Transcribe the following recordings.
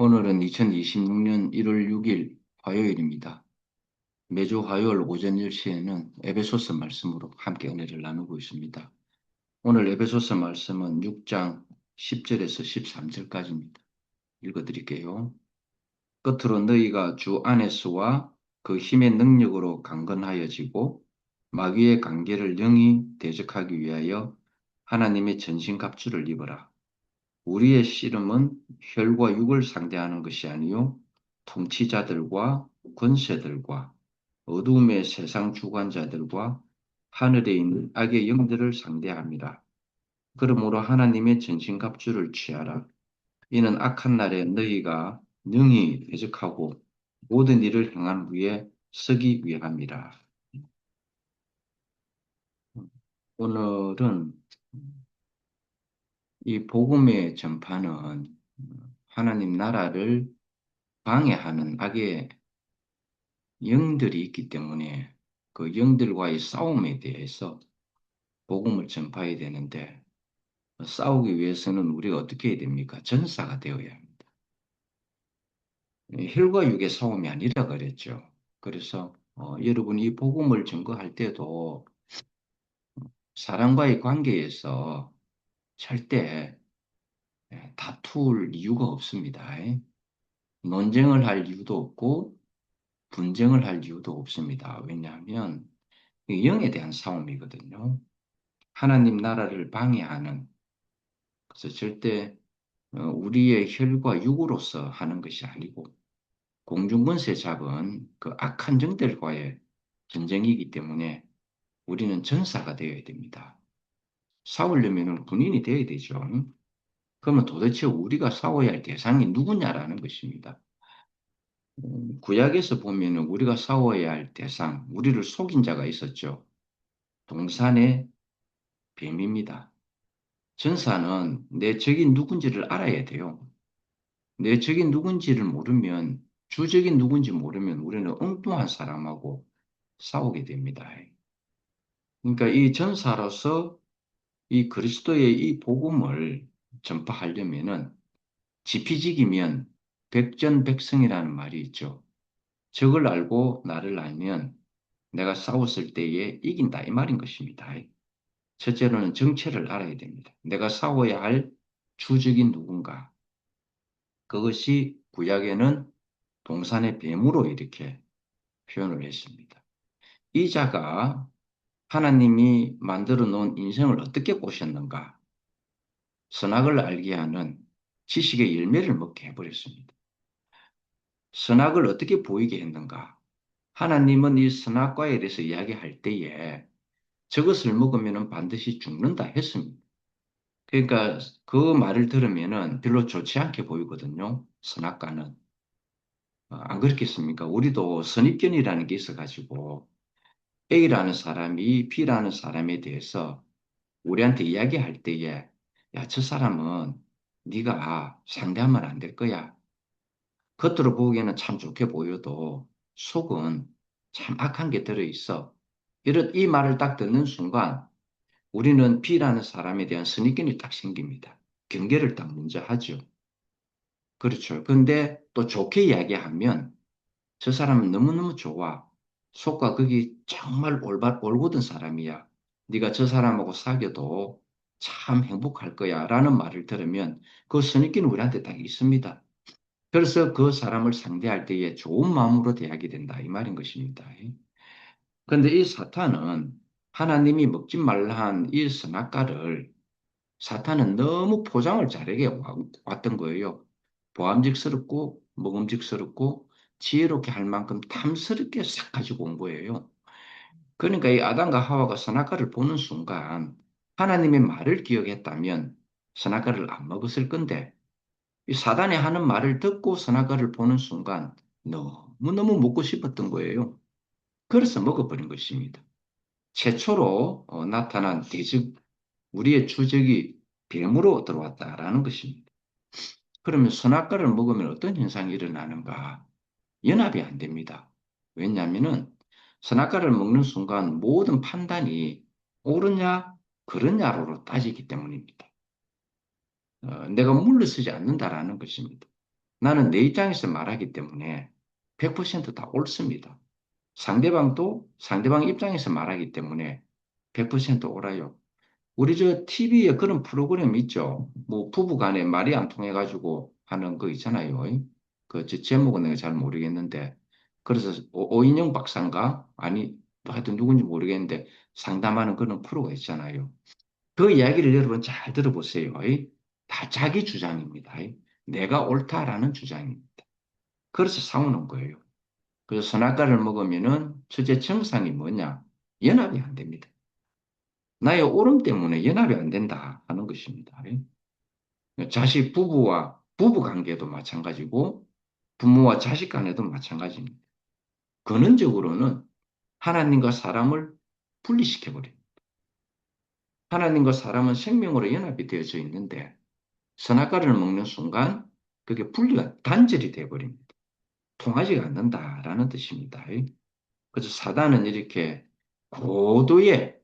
오늘은 2026년 1월 6일 화요일입니다. 매주 화요일 오전 10시에는 에베소서 말씀으로 함께 은혜를 나누고 있습니다. 오늘 에베소서 말씀은 6장 10절에서 13절까지입니다. 읽어드릴게요. 끝으로 너희가 주 안에서와 그 힘의 능력으로 강건하여지고 마귀의 관계를 영이 대적하기 위하여 하나님의 전신갑주를 입어라. 우리의 씨름은 혈과 육을 상대하는 것이 아니요 통치자들과 권세들과 어둠의 세상 주관자들과 하늘에 있는 악의 영들을 상대함이라. 그러므로 하나님의 전신갑주를 취하라. 이는 악한 날에 너희가 능히 대적하고 모든 일을 행한 후에 서기 위함이라. 오늘은 이 복음의 전파는 하나님 나라를 방해하는 악의 영들이 있기 때문에 그 영들과의 싸움에 대해서 복음을 전파해야 되는데 싸우기 위해서는 우리가 어떻게 해야 됩니까? 전사가 되어야 합니다. 혈과 육의 싸움이 아니라 그랬죠. 그래서 여러분 이 복음을 전거할 때도 사람과의 관계에서 절대 다툴 이유가 없습니다. 논쟁을 할 이유도 없고 분쟁을 할 이유도 없습니다. 왜냐하면 영에 대한 싸움이거든요. 하나님 나라를 방해하는, 그래서 절대 우리의 혈과 육으로서 하는 것이 아니고 공중권세 잡은 그 악한 정들과의 전쟁이기 때문에 우리는 전사가 되어야 됩니다. 싸우려면 군인이 되어야 되죠. 그러면 도대체 우리가 싸워야 할 대상이 누구냐라는 것입니다. 구약에서 보면 우리가 싸워야 할 대상, 우리를 속인 자가 있었죠. 동산의 뱀입니다. 전사는 내 적이 누군지를 알아야 돼요. 내 적이 누군지를 모르면, 주적이 누군지 모르면 우리는 엉뚱한 사람하고 싸우게 됩니다. 그러니까 이 전사로서 이 그리스도의 이 복음을 전파하려면은 지피지기면 백전백승이라는 말이 있죠. 적을 알고 나를 알면 내가 싸웠을 때에 이긴다 이 말인 것입니다. 첫째로는 정체를 알아야 됩니다. 내가 싸워야 할 주적이 누군가. 그것이 구약에는 동산의 뱀으로 이렇게 표현을 했습니다. 이 자가 하나님이 만들어 놓은 인생을 어떻게 꼬셨는가? 선악을 알게 하는 지식의 열매를 먹게 해버렸습니다. 선악을 어떻게 보이게 했는가? 하나님은 이 선악과에 대해서 이야기할 때에 저것을 먹으면 반드시 죽는다 했습니다. 그러니까 그 말을 들으면 별로 좋지 않게 보이거든요. 선악과는. 안 그렇겠습니까? 우리도 선입견이라는 게 있어가지고 A라는 사람이 B라는 사람에 대해서 우리한테 이야기할 때에 야, 저 사람은 네가 상대하면 안 될 거야. 겉으로 보기에는 참 좋게 보여도 속은 참 악한 게 들어있어. 이런 이 말을 딱 듣는 순간 우리는 B라는 사람에 대한 선입견이 딱 생깁니다. 경계를 딱 먼저 하죠. 그렇죠. 근데 또 좋게 이야기하면 저 사람은 너무너무 좋아. 속과 극이 정말 올곧은 사람이야. 네가 저 사람하고 사귀어도 참 행복할 거야. 라는 말을 들으면 그 선입견이 우리한테 딱 있습니다. 그래서 그 사람을 상대할 때에 좋은 마음으로 대하게 된다. 이 말인 것입니다. 그런데 이 사탄은 하나님이 먹지 말라 한 이 선악과를 사탄은 너무 포장을 잘하게 왔던 거예요. 보암직스럽고 먹음직스럽고 지혜롭게 할 만큼 탐스럽게 싹 가지고 온 거예요. 그러니까 이 아담과 하와가 선악과를 보는 순간 하나님의 말을 기억했다면 선악과를 안 먹었을 건데 이 사단이 하는 말을 듣고 선악과를 보는 순간 너무너무 먹고 싶었던 거예요. 그래서 먹어버린 것입니다. 최초로 나타난 대적, 우리의 주적이 뱀으로 들어왔다라는 것입니다. 그러면 선악과를 먹으면 어떤 현상이 일어나는가? 연합이 안 됩니다. 왜냐하면은 선악과를 먹는 순간 모든 판단이 옳으냐, 그러냐로 따지기 때문입니다. 내가 물러서지 않는다라는 것입니다. 나는 내 입장에서 말하기 때문에 100%다 옳습니다. 상대방도 상대방 입장에서 말하기 때문에 100% 옳아요. 우리 저 TV에 그런 프로그램 있죠. 뭐 부부 간에 말이 안 통해가지고 하는 거 있잖아요. 저 제목은 내가 잘 모르겠는데. 그래서 오인영 박사인가? 아니, 하여튼 누군지 모르겠는데 상담하는 그런 프로가 있잖아요. 그 이야기를 여러분 잘 들어보세요. 다 자기 주장입니다. 내가 옳다라는 주장입니다. 그래서 싸우는 거예요. 그래서 선악과를 먹으면은 첫째 증상이 뭐냐? 연합이 안 됩니다. 나의 옳음 때문에 연합이 안 된다 하는 것입니다. 자식 부부와 부부 관계도 마찬가지고 부모와 자식 간에도 마찬가지입니다. 근원적으로는 하나님과 사람을 분리시켜버립니다. 하나님과 사람은 생명으로 연합이 되어져 있는데 선악과를 먹는 순간 그게 분리가 단절이 되어버립니다. 통하지가 않는다라는 뜻입니다. 그래서 사단은 이렇게 고도의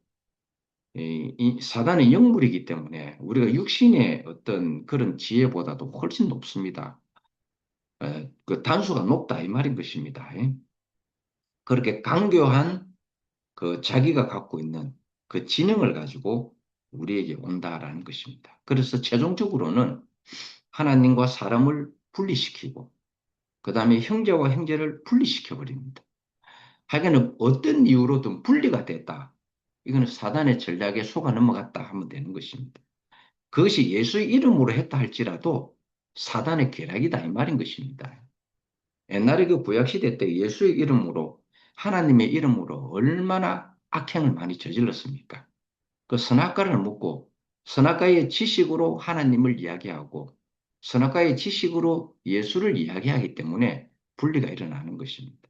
이 사단의 영물이기 때문에 우리가 육신의 어떤 그런 지혜보다도 훨씬 높습니다. 그 단수가 높다 이 말인 것입니다. 그렇게 강교한 그 자기가 갖고 있는 그 지능을 가지고 우리에게 온다라는 것입니다. 그래서 최종적으로는 하나님과 사람을 분리시키고 그 다음에 형제와 형제를 분리시켜 버립니다. 하여간 어떤 이유로든 분리가 됐다. 이거는 사단의 전략에 속아 넘어갔다 하면 되는 것입니다. 그것이 예수의 이름으로 했다 할지라도 사단의 계략이다 이 말인 것입니다. 옛날에 그 구약시대 때 예수의 이름으로 하나님의 이름으로 얼마나 악행을 많이 저질렀습니까? 그 선악과를 먹고 선악과의 지식으로 하나님을 이야기하고 선악과의 지식으로 예수를 이야기하기 때문에 분리가 일어나는 것입니다.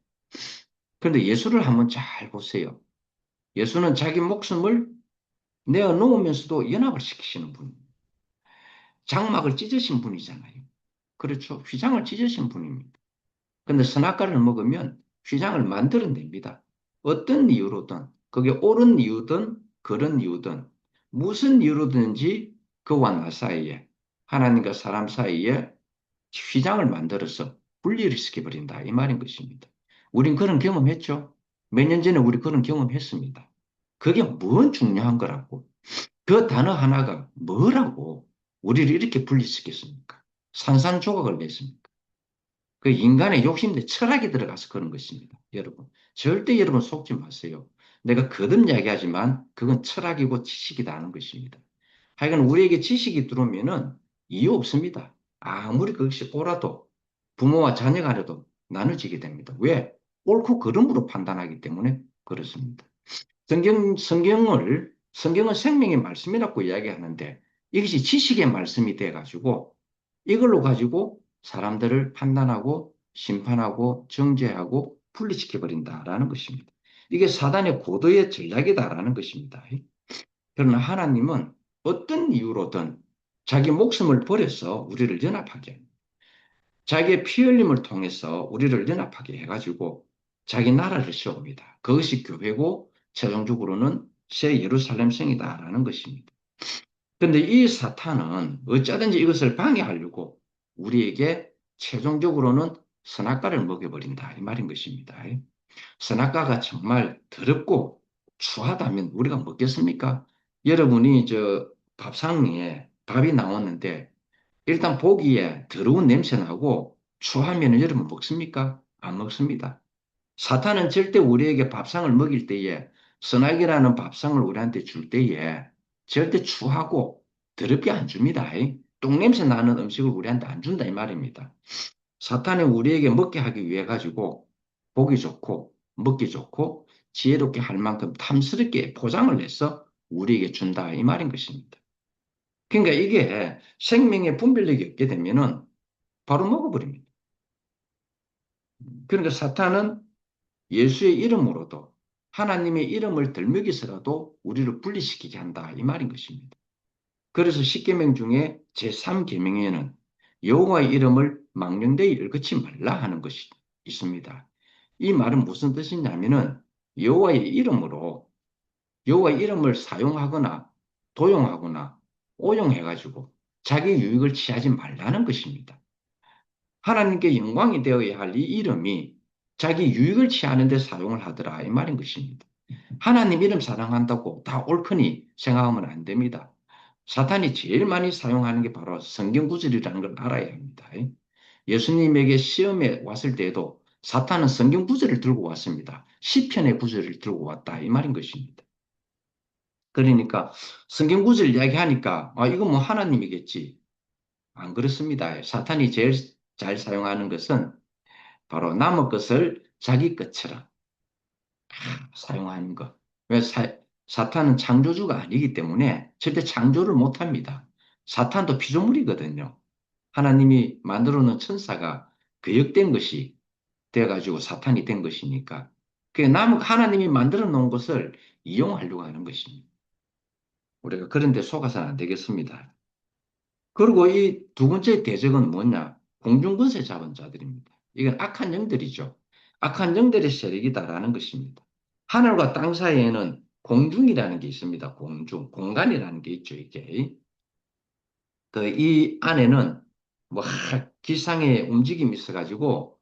그런데 예수를 한번 잘 보세요. 예수는 자기 목숨을 내어 놓으면서도 연합을 시키시는 분입니다. 장막을 찢으신 분이잖아요. 그렇죠. 휘장을 찢으신 분입니다. 근데 선악과를 먹으면 휘장을 만들어냅니다. 어떤 이유로든, 그게 옳은 이유든, 그런 이유든, 무슨 이유로든지 그와 나 사이에, 하나님과 사람 사이에 휘장을 만들어서 분리를 시켜버린다. 이 말인 것입니다. 우린 그런 경험했죠. 몇 년 전에 우리 그런 경험했습니다. 그게 뭔 중요한 거라고. 그 단어 하나가 뭐라고 우리를 이렇게 분리시켰습니까? 산산조각을 냈습니다. 그 인간의 욕심인데 철학이 들어가서 그런 것입니다. 여러분. 절대 여러분 속지 마세요. 내가 거듭 이야기하지만 그건 철학이고 지식이다 하는 것입니다. 하여간 우리에게 지식이 들어오면은 이유 없습니다. 아무리 그것이 옳아도 부모와 자녀 간에도 나눠지게 됩니다. 왜? 옳고 그름으로 판단하기 때문에 그렇습니다. 성경은 생명의 말씀이라고 이야기하는데 이것이 지식의 말씀이 돼가지고 이걸로 가지고 사람들을 판단하고 심판하고 정죄하고 분리시켜버린다라는 것입니다. 이게 사단의 고도의 전략이다라는 것입니다. 그러나 하나님은 어떤 이유로든 자기 목숨을 버려서 우리를 연합하게 합니다. 자기의 피 흘림을 통해서 우리를 연합하게 해가지고 자기 나라를 세웁니다. 그것이 교회고 최종적으로는 새 예루살렘 성이다라는 것입니다. 그런데 이 사탄은 어쩌든지 이것을 방해하려고 우리에게 최종적으로는 선악과를 먹여버린다 이 말인 것입니다. 선악과가 정말 더럽고 추하다면 우리가 먹겠습니까? 여러분이 저 밥상에 밥이 나왔는데 일단 보기에 더러운 냄새 나고 추하면 여러분 먹습니까? 안 먹습니다. 사탄은 절대 우리에게 밥상을 먹일 때에 선악이라는 밥상을 우리한테 줄 때에 절대 추하고 더럽게 안 줍니다. 똥냄새 나는 음식을 우리한테 안 준다 이 말입니다. 사탄은 우리에게 먹게 하기 위해 가지고 보기 좋고 먹기 좋고 지혜롭게 할 만큼 탐스럽게 포장을 해서 우리에게 준다 이 말인 것입니다. 그러니까 이게 생명의 분별력이 없게 되면은 바로 먹어버립니다. 그러니까 사탄은 예수의 이름으로도 하나님의 이름을 들먹이서라도 우리를 분리시키게 한다 이 말인 것입니다. 그래서 십계명 중에 제3계명에는 여호와의 이름을 망령되이 일컫지 말라 하는 것이 있습니다. 이 말은 무슨 뜻이냐면은 여호와의 이름으로 여호와의 이름을 사용하거나 도용하거나 오용해가지고 자기 유익을 취하지 말라는 것입니다. 하나님께 영광이 되어야 할 이 이름이 자기 유익을 취하는 데 사용을 하더라 이 말인 것입니다. 하나님 이름 사랑한다고 다 옳거니 생각하면 안 됩니다. 사탄이 제일 많이 사용하는 게 바로 성경 구절이라는 걸 알아야 합니다. 예수님에게 시험에 왔을 때에도 사탄은 성경 구절을 들고 왔습니다. 시편의 구절을 들고 왔다 이 말인 것입니다. 그러니까 성경 구절 이야기하니까 이거 뭐 하나님이겠지. 안 그렇습니다. 사탄이 제일 잘 사용하는 것은 바로 남의 것을 자기 것처럼 사용하는 것. 왜 사탄은 창조주가 아니기 때문에 절대 창조를 못합니다. 사탄도 피조물이거든요. 하나님이 만들어 놓은 천사가 거역된 것이 돼가지고 사탄이 된 것이니까. 그 남 하나님이 만들어 놓은 것을 이용하려고 하는 것입니다. 우리가 그런 데 속아서는 안 되겠습니다. 그리고 이 두 번째 대적은 뭐냐? 공중권세 잡은 자들입니다. 이건 악한 영들이죠. 악한 영들의 세력이다라는 것입니다. 하늘과 땅 사이에는 공중이라는 게 있습니다. 공중, 공간이라는 게 있죠, 이게. 이 안에는 뭐 기상의 움직임이 있어가지고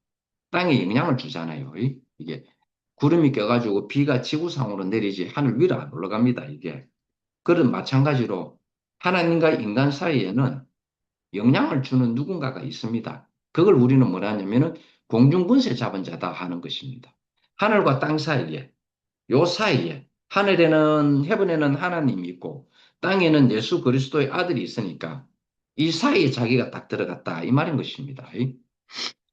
땅에 영향을 주잖아요. 이게 구름이 껴가지고 비가 지구상으로 내리지 하늘 위로 안 올라갑니다. 이게. 그런 마찬가지로 하나님과 인간 사이에는 영향을 주는 누군가가 있습니다. 그걸 우리는 뭐라 하냐면은 공중분세 잡은 자다 하는 것입니다. 하늘과 땅 사이에, 요 사이에, 하늘에는, 헤븐에는 하나님이 있고, 땅에는 예수 그리스도의 아들이 있으니까, 이 사이에 자기가 딱 들어갔다. 이 말인 것입니다.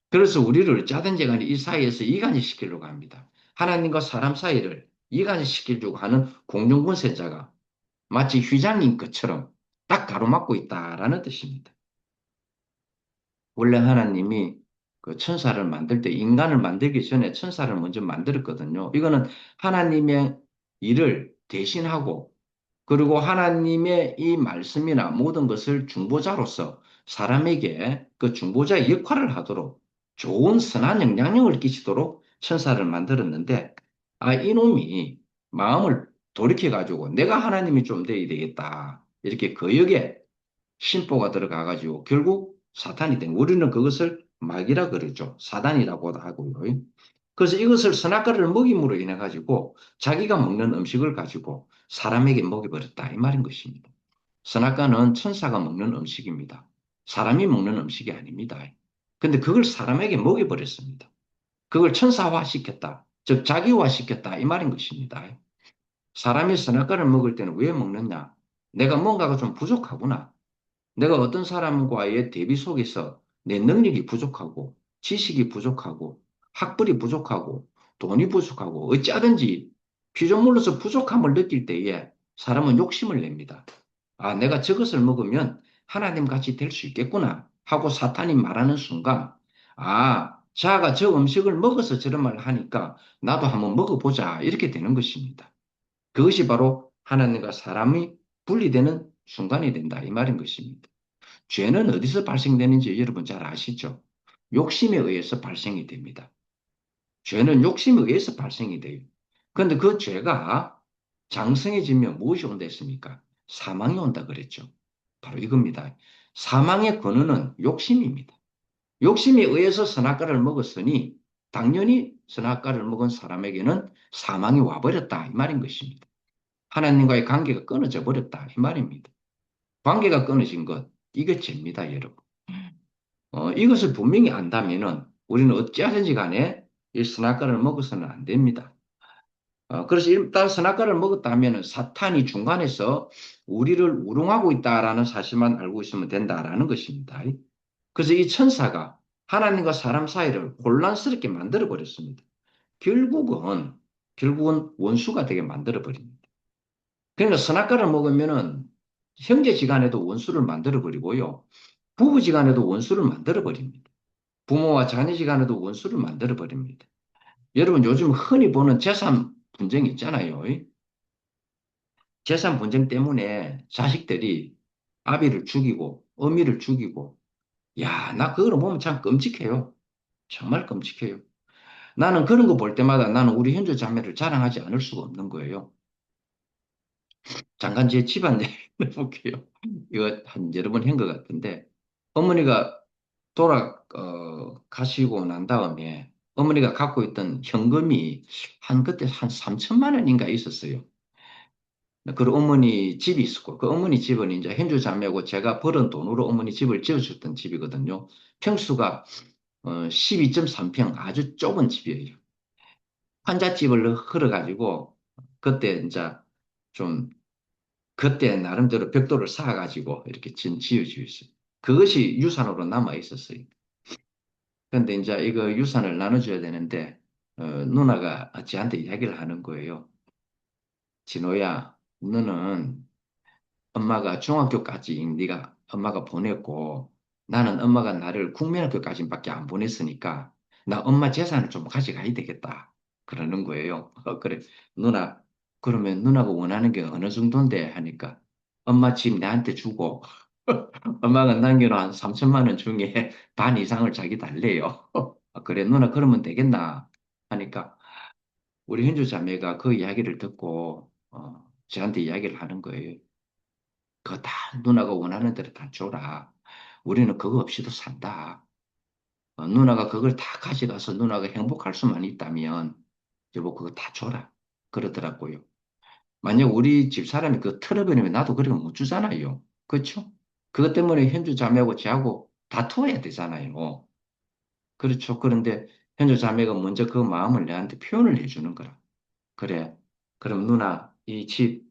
그래서 우리를 어쩌든지 간에 이 사이에서 이간이 시키려고 합니다. 하나님과 사람 사이를 이간이 시키려고 하는 공중분세자가 마치 휘장인 것처럼 딱 가로막고 있다라는 뜻입니다. 원래 하나님이 그 천사를 만들 때 인간을 만들기 전에 천사를 먼저 만들었거든요. 이거는 하나님의 일을 대신하고 그리고 하나님의 이 말씀이나 모든 것을 중보자로서 사람에게 그 중보자의 역할을 하도록 좋은 선한 영향력을 끼치도록 천사를 만들었는데 이놈이 마음을 돌이켜가지고 내가 하나님이 좀 돼야 되겠다. 이렇게 거역에 심보가 들어가가지고 결국 사탄이 된 우리는 그것을 마귀라 그러죠. 사단이라고도 하고요. 그래서 이것을 선악과를 먹임으로 인해 가지고 자기가 먹는 음식을 가지고 사람에게 먹여버렸다 이 말인 것입니다. 선악과는 천사가 먹는 음식입니다. 사람이 먹는 음식이 아닙니다. 근데 그걸 사람에게 먹여버렸습니다. 그걸 천사화 시켰다. 즉 자기화 시켰다 이 말인 것입니다. 사람이 선악과를 먹을 때는 왜 먹느냐? 내가 뭔가가 좀 부족하구나. 내가 어떤 사람과의 대비 속에서 내 능력이 부족하고 지식이 부족하고 학벌이 부족하고 돈이 부족하고 어찌하든지 피조물로서 부족함을 느낄 때에 사람은 욕심을 냅니다. 내가 저것을 먹으면 하나님 같이 될 수 있겠구나 하고 사탄이 말하는 순간 자가 저 음식을 먹어서 저런 말을 하니까 나도 한번 먹어보자 이렇게 되는 것입니다. 그것이 바로 하나님과 사람이 분리되는 순간이 된다 이 말인 것입니다. 죄는 어디서 발생되는지 여러분 잘 아시죠? 욕심에 의해서 발생이 됩니다. 죄는 욕심에 의해서 발생이 돼요. 그런데 그 죄가 장성해지면 무엇이 온다 했습니까? 사망이 온다 그랬죠. 바로 이겁니다. 사망의 근원은 욕심입니다. 욕심에 의해서 선악과를 먹었으니 당연히 선악과를 먹은 사람에게는 사망이 와버렸다 이 말인 것입니다. 하나님과의 관계가 끊어져 버렸다 이 말입니다. 관계가 끊어진 것, 이게 죄입니다, 여러분. 이것을 분명히 안다면은 우리는 어찌하든지 간에 이 선악과를 먹어서는 안 됩니다. 그래서 일단 선악과를 먹었다 하면은 사탄이 중간에서 우리를 우롱하고 있다라는 사실만 알고 있으면 된다라는 것입니다. 그래서 이 천사가 하나님과 사람 사이를 혼란스럽게 만들어 버렸습니다. 결국은 원수가 되게 만들어 버립니다. 그러니까 선악과를 먹으면은 형제지간에도 원수를 만들어 버리고요. 부부지간에도 원수를 만들어 버립니다. 부모와 자녀지간에도 원수를 만들어 버립니다. 여러분 요즘 흔히 보는 재산 분쟁 있잖아요. 재산 분쟁 때문에 자식들이 아비를 죽이고 어미를 죽이고 나 그걸 보면 참 끔찍해요. 정말 끔찍해요. 나는 그런 거 볼 때마다 나는 우리 현주 자매를 자랑하지 않을 수가 없는 거예요. 잠깐 제 집안 얘기 해볼게요. 이거 한 여러 번 한 것 같은데 어머니가 가시고 난 다음에 어머니가 갖고 있던 현금이 그때 한 3천만 원인가 있었어요. 그 어머니 집이 있었고, 그 어머니 집은 이제 현주 자매고 제가 벌은 돈으로 어머니 집을 지어줬던 집이거든요. 평수가 12.3평 아주 좁은 집이에요. 환자집을 흘러가지고, 그때 이제 좀, 그때 나름대로 벽돌을 쌓아가지고 이렇게 지어주었어요. 그것이 유산으로 남아 있었어요. 근데 이제 이거 유산을 나눠줘야 되는데, 누나가 저한테 이야기를 하는 거예요. 진호야, 너는 엄마가 중학교까지 네가 엄마가 보냈고 나는 엄마가 나를 국민학교까지밖에 안 보냈으니까 나 엄마 재산을 좀 가져가야 되겠다. 그러는 거예요. 그래. 누나, 그러면 누나가 원하는 게 어느 정도인데 하니까 엄마 집 내한테 주고 엄마가 남겨놓은 한 3천만 원 중에 반 이상을 자기 달래요. 그래, 누나 그러면 되겠나 하니까 우리 현주 자매가 그 이야기를 듣고 저한테 이야기를 하는 거예요. 그거 다 누나가 원하는 대로 다 줘라. 우리는 그거 없이도 산다. 누나가 그걸 다 가져가서 누나가 행복할 수만 있다면 여보 그거 다 줘라. 그러더라고요. 만약 우리 집 사람이 그거 털어버리면 나도 그렇게 못 주잖아요. 그렇죠? 그것 때문에 현주 자매하고 저하고 다투어야 되잖아요. 그렇죠. 그런데 현주 자매가 먼저 그 마음을 내한테 표현을 해주는 거라. 그래. 그럼 누나, 이 집,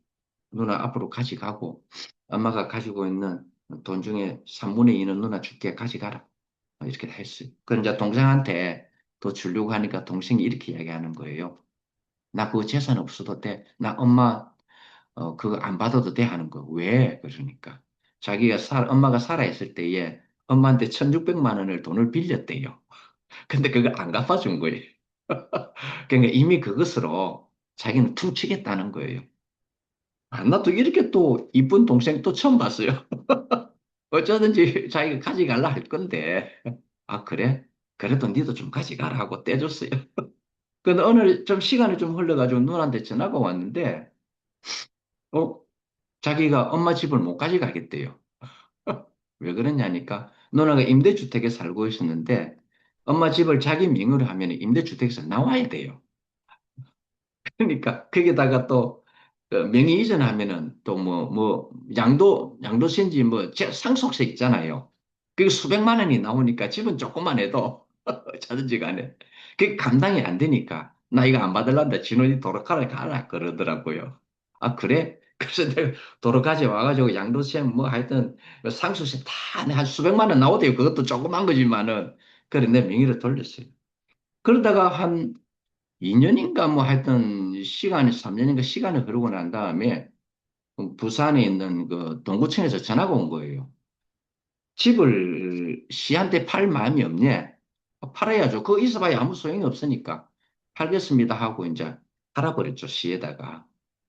누나 앞으로 가져가고, 엄마가 가지고 있는 돈 중에 3분의 2는 누나 줄게 가져가라. 이렇게 했어요. 그럼 이제 동생한테 더 주려고 하니까 동생이 이렇게 이야기하는 거예요. 나 그거 재산 없어도 돼. 나 엄마, 그거 안 받아도 돼 하는 거. 왜? 그러니까. 엄마가 살아있을 때에 엄마한테 1,600만 원을 돈을 빌렸대요. 근데 그거 안 갚아준 거예요. 그러니까 이미 그것으로 자기는 퉁치겠다는 거예요. 아, 나도 이렇게 또 이쁜 동생 또 처음 봤어요. 어쩌든지 자기가 가져갈라 할 건데. 아, 그래? 그래도 니도 좀 가져가라 하고 떼줬어요. 근데 오늘 좀 시간이 좀 흘러가지고 누나한테 전화가 왔는데, 어, 자기가 엄마 집을 못 가져가겠대요. 왜 그러냐니까 누나가 임대주택에 살고 있었는데, 엄마 집을 자기 명의로 하면 임대주택에서 나와야 돼요. 그러니까 거기다가 또 명의 이전하면은 또 양도세인지 상속세 있잖아요. 그게 수백만 원이 나오니까 집은 조금만 해도 차든지 간에 그게 감당이 안 되니까 나 이거 안 받을란다. 진원이 도로가라 가라 그러더라고요. 아 그래? 그래서 내가 도로까지 와가지고 양도세 뭐 하여튼 상속세 다 한 수백만 원 나오대요. 그것도 조그만 거지만은 그래 내 명의로 돌렸어요. 그러다가 한 2년인가 뭐 하여튼 3년인가 시간이 흐르고 난 다음에 부산에 있는 그 동구청에서 전화가 온 거예요. 집을 시한테 팔 마음이 없냐? 팔아야죠. 그거 있어봐야 아무 소용이 없으니까 팔겠습니다 하고 이제 팔아버렸죠. 시에다가.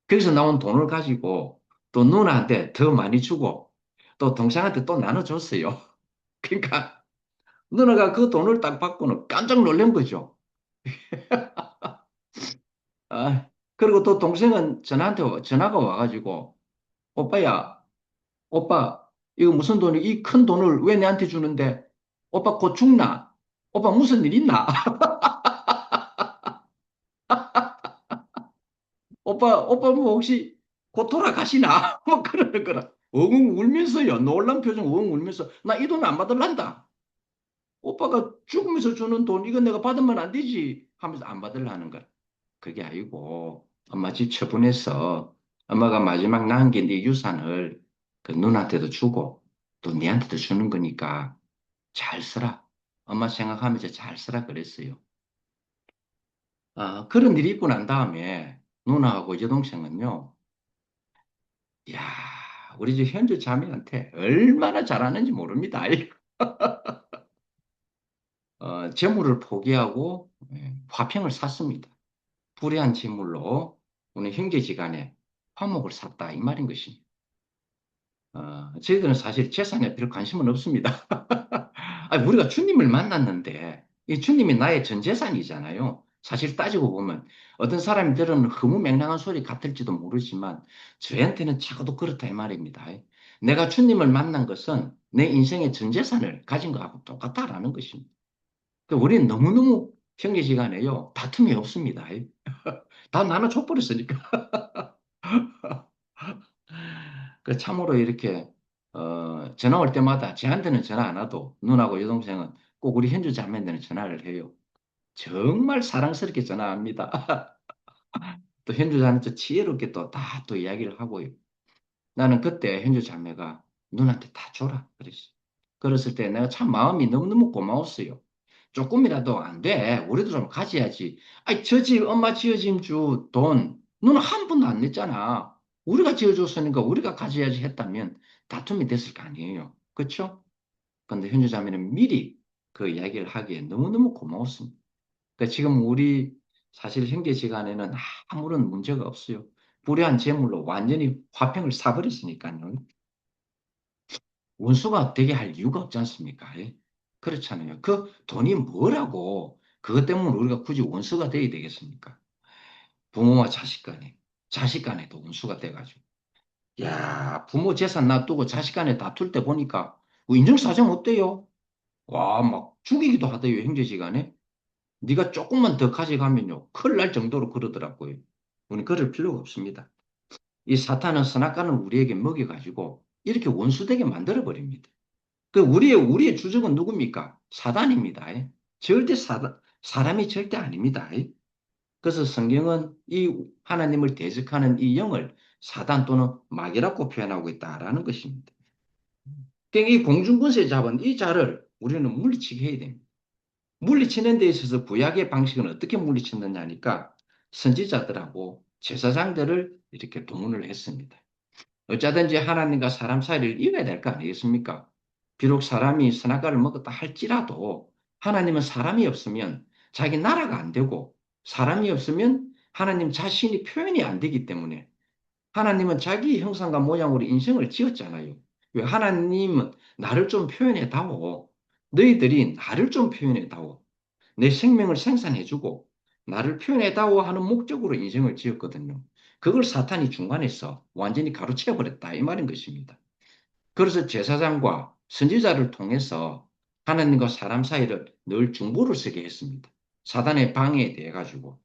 거기서 나온 돈을 가지고 또 누나한테 더 많이 주고 또 동생한테 또 나눠줬어요. 그러니까 누나가 그 돈을 딱 받고는 깜짝 놀란 거죠. 아, 그리고 또 동생은 전화가 와가지고, 오빠야, 오빠, 이거 무슨 돈이, 이 큰 돈을 왜 내한테 주는데, 오빠 곧 죽나? 오빠 무슨 일 있나? 오빠 뭐 혹시 곧 돌아가시나? 뭐 그러는 거라. 엉엉 울면서요. 놀란 표정 엉엉 울면서, 나 이 돈 안 받을란다. 오빠가 죽으면서 주는 돈, 이거 내가 받으면 안 되지. 하면서 안 받으려는 거야. 그게 아니고 엄마 집 처분해서 엄마가 마지막 남긴 네 유산을 그 누나한테도 주고 또 니한테도 주는 거니까 잘 쓰라. 엄마 생각하면서 잘 쓰라 그랬어요. 아, 그런 일이 있고 난 다음에 누나하고 여동생은요. 야, 우리 집 현주 자매한테 얼마나 잘하는지 모릅니다. 재물을 포기하고 화평을 샀습니다. 불의한 짓물로 우리 형제지간에 화목을 샀다 이 말인 것입니다. 저희들은 사실 재산에 별 관심은 없습니다. 아니, 우리가 주님을 만났는데 이 주님이 나의 전 재산이잖아요. 사실 따지고 보면 어떤 사람들은 허무맹랑한 소리 같을지도 모르지만 저한테는 적어도 그렇다 이 말입니다. 내가 주님을 만난 것은 내 인생의 전 재산을 가진 것하고 똑같다라는 것입니다. 우리는 너무너무 형제지간에요. 다툼이 없습니다. 다 나눠줘버렸으니까. 그 참으로 이렇게 전화 올 때마다 저한테는 전화 안 와도 누나고 여동생은 꼭 우리 현주 자매한테는 전화를 해요. 정말 사랑스럽게 전화합니다. 또 현주 자매도 지혜롭게 또 다 또 이야기를 하고요. 나는 그때 현주 자매가 누나한테 다 줘라 그랬어. 그랬을 때 내가 참 마음이 너무너무 고마웠어요. 조금이라도 안 돼. 우리도 좀 가져야지. 아이, 저 집, 엄마 지어진 주 돈, 너는 한 푼도 안 냈잖아. 우리가 지어줬으니까 우리가 가져야지 했다면 다툼이 됐을 거 아니에요. 그렇죠? 근데 현주 자매는 미리 그 이야기를 하기에 너무너무 고마웠습니다. 그러니까 지금 우리 사실 형제지간에는 아무런 문제가 없어요. 불의한 재물로 완전히 화평을 사버렸으니까요. 원수가 되게 할 이유가 없지 않습니까? 예? 그렇잖아요. 그 돈이 뭐라고 그것 때문에 우리가 굳이 원수가 돼야 되겠습니까? 부모와 자식 간에, 자식 간에도 원수가 돼가지고. 야, 부모 재산 놔두고 자식 간에 다툴 때 보니까 뭐 인정사정 어때요? 와, 막 죽이기도 하대요, 형제지간에. 네가 조금만 더 가져가면요, 큰일 날 정도로 그러더라고요. 우리 그럴 필요가 없습니다. 이 사탄은 선악과는 우리에게 먹여가지고 이렇게 원수되게 만들어버립니다. 그 우리의 주적은 누굽니까? 사단입니다. 절대 사람이 절대 아닙니다. 그래서 성경은 이 하나님을 대적하는 이 영을 사단 또는 마귀라고 표현하고 있다라는 것입니다. 그러니까 이 공중권세 잡은 이 자를 우리는 물리치게 해야 됩니다. 물리치는 데 있어서 구약의 방식은 어떻게 물리쳤느냐 하니까 선지자들하고 제사장들을 이렇게 동원을 했습니다. 어쩌든지 하나님과 사람 사이를 이어야 될 거 아니겠습니까? 비록 사람이 선악과를 먹었다 할지라도 하나님은 사람이 없으면 자기 나라가 안 되고 사람이 없으면 하나님 자신이 표현이 안 되기 때문에 하나님은 자기 형상과 모양으로 인생을 지었잖아요. 왜 하나님은 나를 좀 표현해다오. 너희들이 나를 좀 표현해다오. 내 생명을 생산해주고 나를 표현해다오 하는 목적으로 인생을 지었거든요. 그걸 사탄이 중간에서 완전히 가로채버렸다 이 말인 것입니다. 그래서 제사장과 선지자를 통해서 하나님과 사람 사이를 늘 중보를 서게 했습니다. 사단의 방해에 대해 가지고.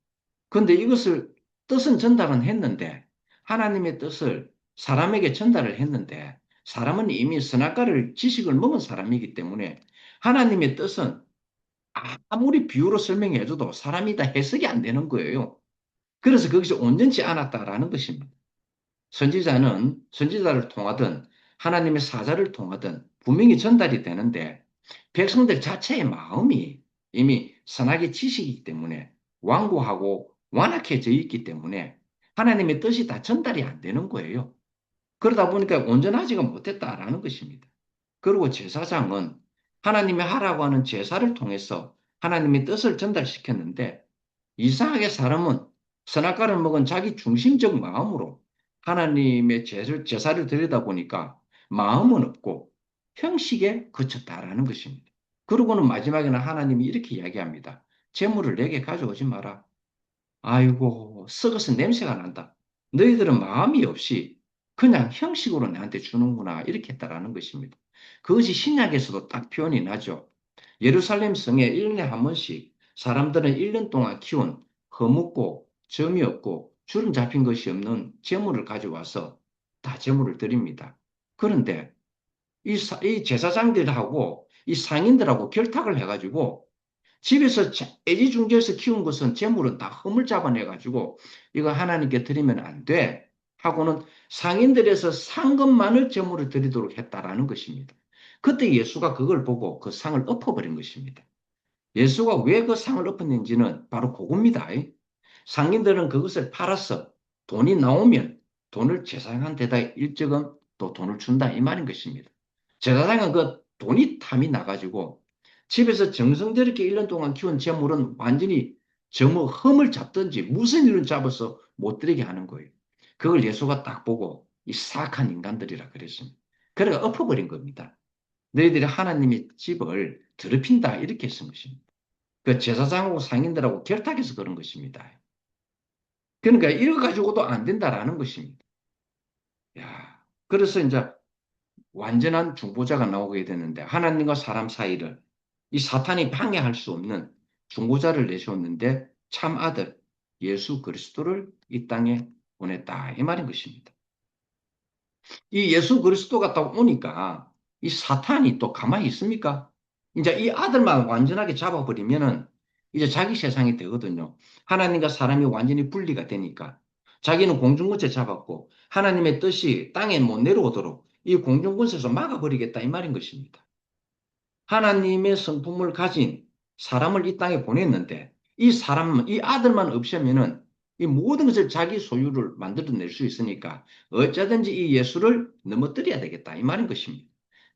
그런데 이것을 뜻은 전달은 했는데 하나님의 뜻을 사람에게 전달을 했는데 사람은 이미 선악과를 지식을 먹은 사람이기 때문에 하나님의 뜻은 아무리 비유로 설명해줘도 사람이 다 해석이 안 되는 거예요. 그래서 거기서 온전치 않았다라는 것입니다. 선지자를 통하든 하나님의 사자를 통하든 분명히 전달이 되는데 백성들 자체의 마음이 이미 선악의 지식이기 때문에 완고하고 완악해져 있기 때문에 하나님의 뜻이 다 전달이 안 되는 거예요. 그러다 보니까 온전하지가 못했다라는 것입니다. 그리고 제사장은 하나님의 하라고 하는 제사를 통해서 하나님의 뜻을 전달시켰는데 이상하게 사람은 선악과를 먹은 자기 중심적 마음으로 하나님의 제사를 드리다 보니까 마음은 없고 형식에 그쳤다라는 것입니다. 그러고는 마지막에는 하나님이 이렇게 이야기합니다. 재물을 내게 가져오지 마라. 아이고, 썩어서 냄새가 난다. 너희들은 마음이 없이 그냥 형식으로 나한테 주는구나. 이렇게 했다라는 것입니다. 그것이 신약에서도 딱 표현이 나죠. 예루살렘 성에 1년에 한 번씩 사람들은 1년 동안 키운 허묻고 점이 없고 주름 잡힌 것이 없는 재물을 가져와서 다 재물을 드립니다. 그런데 이 제사장들하고 이 상인들하고 결탁을 해가지고 집에서 애지중지해서 키운 것은 재물은 다 허물 잡아내가지고 이거 하나님께 드리면 안 돼. 하고는 상인들에서 산 것만을 재물을 드리도록 했다라는 것입니다. 그때 예수가 그걸 보고 그 상을 엎어버린 것입니다. 예수가 왜 그 상을 엎었는지는 바로 그겁니다. 상인들은 그것을 팔아서 돈이 나오면 돈을 제사장한테다 일정은 또 돈을 준다 이 말인 것입니다. 제사장은 그 돈이 탐이 나가지고 집에서 정성스럽게 1년 동안 키운 재물은 완전히 정말 흠을 잡든지 무슨 일을 잡아서 못 드리게 하는 거예요. 그걸 예수가 딱 보고 이 사악한 인간들이라 그랬습니다. 그래가 엎어버린 겁니다. 너희들이 하나님의 집을 더럽힌다 이렇게 쓴 것입니다. 그 제사장하고 상인들하고 결탁해서 그런 것입니다. 그러니까 이거 가지고도 안 된다라는 것입니다. 야, 그래서 이제 완전한 중보자가 나오게 되는데 하나님과 사람 사이를 이 사탄이 방해할 수 없는 중보자를 내세웠는데 참 아들 예수 그리스도를 이 땅에 보냈다. 이 말인 것입니다. 이 예수 그리스도가 딱 오니까 이 사탄이 또 가만히 있습니까? 이제 이 아들만 완전하게 잡아버리면은 이제 자기 세상이 되거든요. 하나님과 사람이 완전히 분리가 되니까 자기는 공중권세 잡았고 하나님의 뜻이 땅에 못 내려오도록 이 공중권세에서 막아버리겠다 이 말인 것입니다. 하나님의 성품을 가진 사람을 이 땅에 보냈는데 이 사람, 이 아들만 없으면은 이 모든 것을 자기 소유를 만들어낼 수 있으니까 어쩌든지 이 예수를 넘어뜨려야 되겠다 이 말인 것입니다.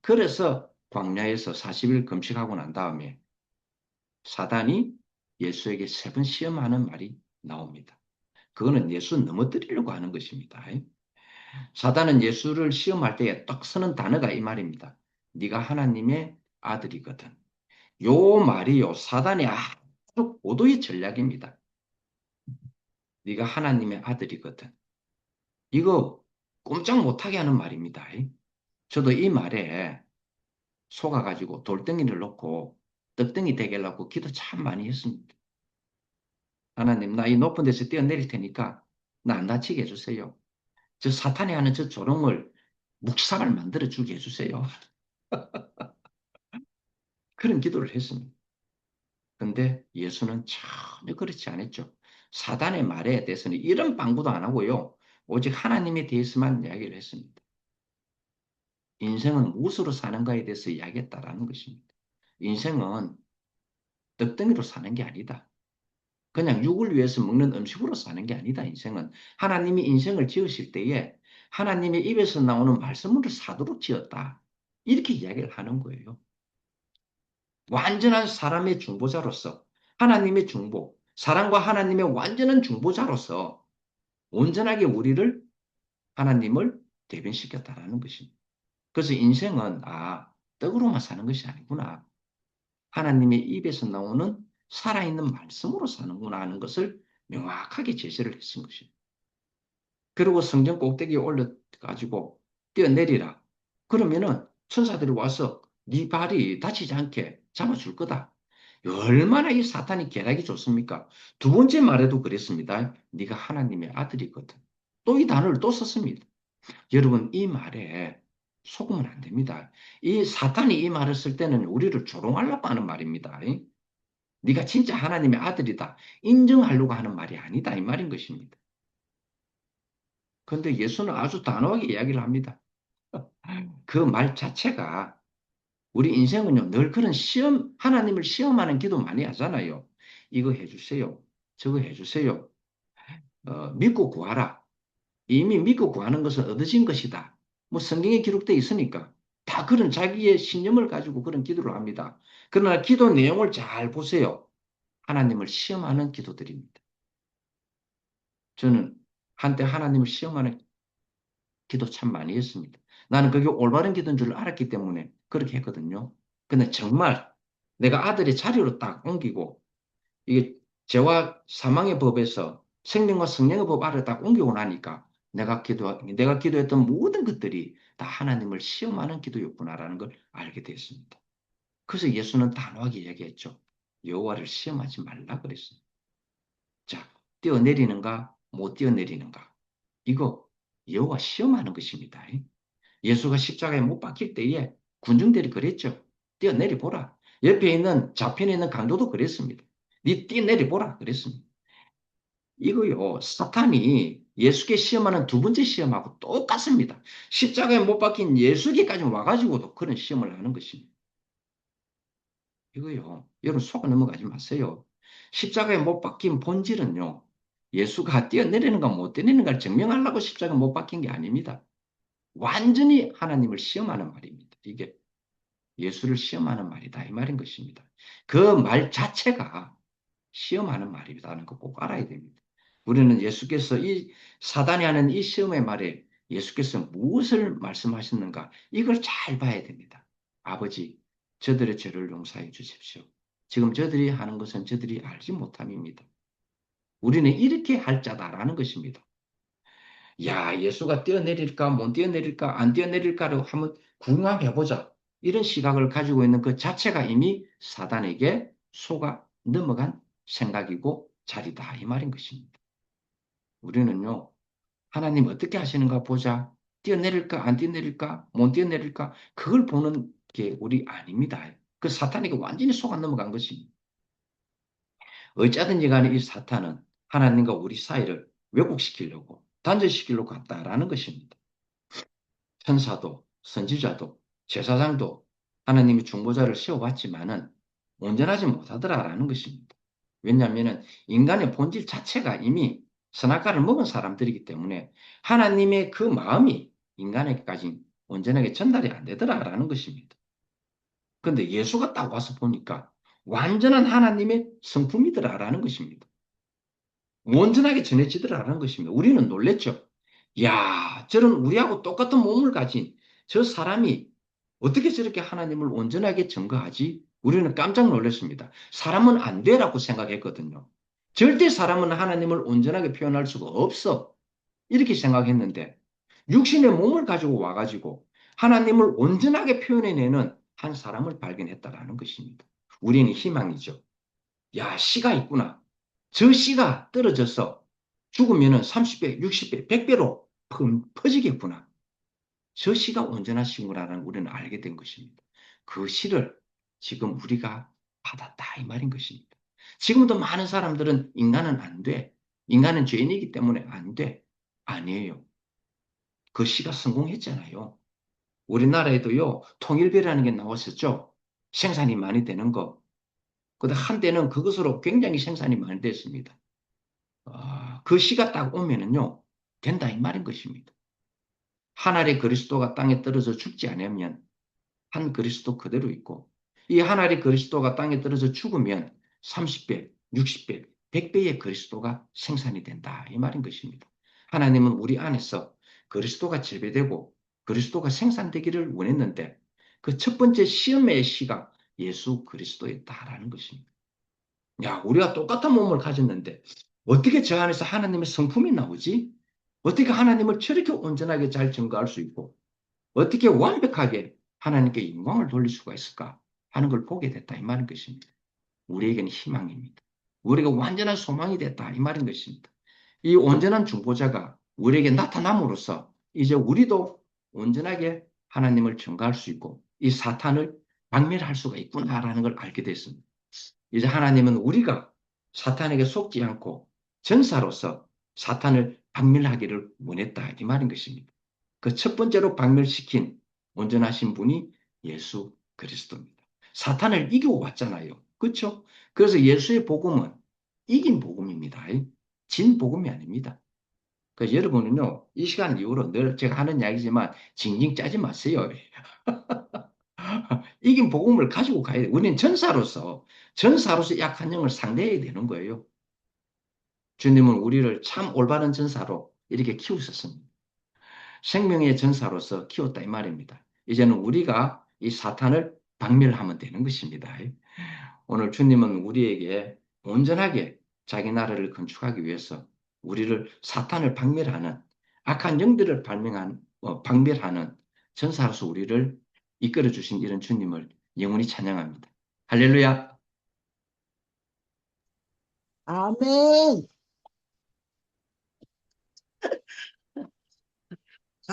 그래서 광야에서 40일 금식하고 난 다음에 사단이 예수에게 세 번 시험하는 말이 나옵니다. 그거는 예수 넘어뜨리려고 하는 것입니다. 사단은 예수를 시험할 때에 딱 쓰는 단어가 이 말입니다. 네가 하나님의 아들이거든. 요 말이요, 사단의 아주 고도의 전략입니다. 네가 하나님의 아들이거든. 이거 꼼짝 못하게 하는 말입니다. 저도 이 말에 속아가지고 돌덩이를 놓고 떡덩이 되게 하려고 기도 참 많이 했습니다. 하나님, 나 이 높은 데서 뛰어내릴 테니까 나 안 다치게 해주세요. 저 사탄이 하는 저 조롱을 묵사발 만들어주게 해주세요. 그런 기도를 했습니다. 근데 예수는 전혀 그렇지 않았죠. 사단의 말에 대해서는 이런 방구도 안 하고요. 오직 하나님에 대해서만 이야기를 했습니다. 인생은 무엇으로 사는가에 대해서 이야기했다라는 것입니다. 인생은 떡덩이로 사는 게 아니다. 그냥 육을 위해서 먹는 음식으로 사는 게 아니다. 인생은 하나님이 인생을 지으실 때에 하나님의 입에서 나오는 말씀으로 사도록 지었다. 이렇게 이야기를 하는 거예요. 완전한 사람의 중보자로서 하나님의 중보, 사랑과 하나님의 완전한 중보자로서 온전하게 우리를 하나님을 대변시켰다라는 것입니다. 그래서 인생은 떡으로만 사는 것이 아니구나. 하나님의 입에서 나오는 살아있는 말씀으로 사는구나 하는 것을 명확하게 제시를 했은 것입니다. 그리고 성전 꼭대기에 올려가지고 뛰어내리라. 그러면은 천사들이 와서 네 발이 다치지 않게 잡아줄 거다. 얼마나 이 사탄이 계략이 좋습니까? 두 번째 말에도 그랬습니다. 네가 하나님의 아들이거든. 또 이 단어를 또 썼습니다. 여러분 이 말에 속으면 안 됩니다. 이 사탄이 이 말을 쓸 때는 우리를 조롱하려고 하는 말입니다. 네가 진짜 하나님의 아들이다. 인정하려고 하는 말이 아니다. 이 말인 것입니다. 그런데 예수는 아주 단호하게 이야기를 합니다. 그 말 자체가 우리 인생은요, 늘 그런 시험, 하나님을 시험하는 기도 많이 하잖아요. 이거 해주세요. 저거 해주세요. 믿고 구하라. 이미 믿고 구하는 것은 얻어진 것이다. 뭐 성경에 기록되어 있으니까 다 그런 자기의 신념을 가지고 그런 기도를 합니다. 그러나 기도 내용을 잘 보세요. 하나님을 시험하는 기도들입니다. 저는 한때 하나님을 시험하는 기도 참 많이 했습니다. 나는 그게 올바른 기도인 줄 알았기 때문에 그렇게 했거든요. 근데 정말 내가 아들의 자리로 딱 옮기고 이게 죄와 사망의 법에서 생명과 성령의 법 아래 딱 옮기고 나니까 내가 기도했던 모든 것들이 다 하나님을 시험하는 기도였구나라는 걸 알게 됐습니다. 그래서 예수는 단호하게 얘기했죠. 여호와를 시험하지 말라 그랬습니다. 자, 뛰어내리는가 못 뛰어내리는가 이거 여호와 시험하는 것입니다. 예수가 십자가에 못 박힐 때에 군중들이 그랬죠. 뛰어내리 보라. 옆에 있는 좌편에 있는 강도도 그랬습니다. 네 뛰어내리 보라 그랬습니다. 이거요, 사탄이 예수께 시험하는 두 번째 시험하고 똑같습니다. 십자가에 못 박힌 예수께까지 와가지고도 그런 시험을 하는 것입니다. 이거요, 여러분 속아 넘어가지 마세요. 십자가에 못 박힌 본질은요, 예수가 뛰어내리는가 못 뛰어내리는가를 증명하려고 십자가에 못 박힌 게 아닙니다. 완전히 하나님을 시험하는 말입니다. 이게 예수를 시험하는 말이다. 이 말인 것입니다. 그 말 자체가 시험하는 말이라는 거 꼭 알아야 됩니다. 우리는 예수께서 이 사단이 하는 이 시험의 말에 예수께서 무엇을 말씀하셨는가 이걸 잘 봐야 됩니다. 아버지, 저들의 죄를 용서해 주십시오. 지금 저들이 하는 것은 저들이 알지 못함입니다. 우리는 이렇게 할 자다라는 것입니다. 야, 예수가 뛰어내릴까, 못 뛰어내릴까, 안 뛰어내릴까를 한번 궁금해보자. 이런 시각을 가지고 있는 그 자체가 이미 사단에게 속아 넘어간 생각이고 자리다 이 말인 것입니다. 우리는요, 하나님 어떻게 하시는가 보자. 뛰어내릴까 안 뛰어내릴까 못 뛰어내릴까 그걸 보는 게 우리 아닙니다. 그 사탄에게 완전히 속아 넘어간 것입니다. 어쩌든지 간에 이 사탄은 하나님과 우리 사이를 왜곡시키려고 단절시키려고 했다라는 것입니다. 천사도 선지자도 제사장도 하나님이 중보자를 세워봤지만은 온전하지 못하더라라는 것입니다. 왜냐하면 인간의 본질 자체가 이미 선악과를 먹은 사람들이기 때문에 하나님의 그 마음이 인간에게까지 온전하게 전달이 안 되더라라는 것입니다. 그런데 예수가 딱 와서 보니까 완전한 하나님의 성품이더라라는 것입니다. 온전하게 전해지더라라는 것입니다. 우리는 놀랬죠. 야, 저런 우리하고 똑같은 몸을 가진 저 사람이 어떻게 저렇게 하나님을 온전하게 증거하지? 우리는 깜짝 놀랐습니다. 사람은 안 돼라고 생각했거든요. 절대 사람은 하나님을 온전하게 표현할 수가 없어. 이렇게 생각했는데 육신의 몸을 가지고 와가지고 하나님을 온전하게 표현해내는 한 사람을 발견했다라는 것입니다. 우리는 희망이죠. 야, 씨가 있구나. 저 씨가 떨어져서 죽으면 30배, 60배, 100배로 퍼지겠구나. 저 씨가 온전한 신구라는 우리는 알게 된 것입니다. 그 씨를 지금 우리가 받았다 이 말인 것입니다. 지금도 많은 사람들은 인간은 안 돼. 인간은 죄인이기 때문에 안 돼. 아니에요. 그 씨가 성공했잖아요. 우리나라에도요, 통일비라는 게 나왔었죠. 생산이 많이 되는 거. 근데 한때는 그것으로 굉장히 생산이 많이 됐습니다. 그 시가 딱 오면은요, 된다 이 말인 것입니다. 한 알의 그리스도가 땅에 떨어져 죽지 않으면 한 그리스도 그대로 있고, 이 한 알의 그리스도가 땅에 떨어져 죽으면 30배, 60배, 100배의 그리스도가 생산이 된다 이 말인 것입니다. 하나님은 우리 안에서 그리스도가 재배되고 그리스도가 생산되기를 원했는데 그 첫 번째 시험의 시가 예수 그리스도였다라는 것입니다. 야, 우리가 똑같은 몸을 가졌는데 어떻게 저 안에서 하나님의 성품이 나오지? 어떻게 하나님을 저렇게 온전하게 잘 증거할 수 있고 어떻게 완벽하게 하나님께 영광을 돌릴 수가 있을까 하는 걸 보게 됐다 이 말인 것입니다. 우리에게는 희망입니다. 우리가 완전한 소망이 됐다 이 말인 것입니다. 이 온전한 중보자가 우리에게 나타남으로써 이제 우리도 온전하게 하나님을 증거할 수 있고 이 사탄을 박멸할 수가 있구나라는 걸 알게 됐습니다. 이제 하나님은 우리가 사탄에게 속지 않고 전사로서 사탄을 박멸하기를 원했다 이 말인 것입니다. 그 첫 번째로 박멸시킨 온전하신 분이 예수 그리스도입니다. 사탄을 이기고 왔잖아요. 그렇죠? 그래서 예수의 복음은 이긴 복음입니다. 진 복음이 아닙니다. 그래서 여러분은요, 이 시간 이후로 늘 제가 하는 이야기지만 징징 짜지 마세요. 이긴 복음을 가지고 가야 돼요. 우리는 전사로서 약한 영을 상대해야 되는 거예요. 주님은 우리를 참 올바른 전사로 이렇게 키우셨습니다. 생명의 전사로서 키웠다 이 말입니다. 이제는 우리가 이 사탄을 박멸하면 되는 것입니다. 오늘 주님은 우리에게 온전하게 자기 나라를 건축하기 위해서 우리를 사탄을 박멸하는 악한 영들을 박멸하는 전사로서 우리를 이끌어 주신 이런 주님을 영원히 찬양합니다. 할렐루야. 아멘.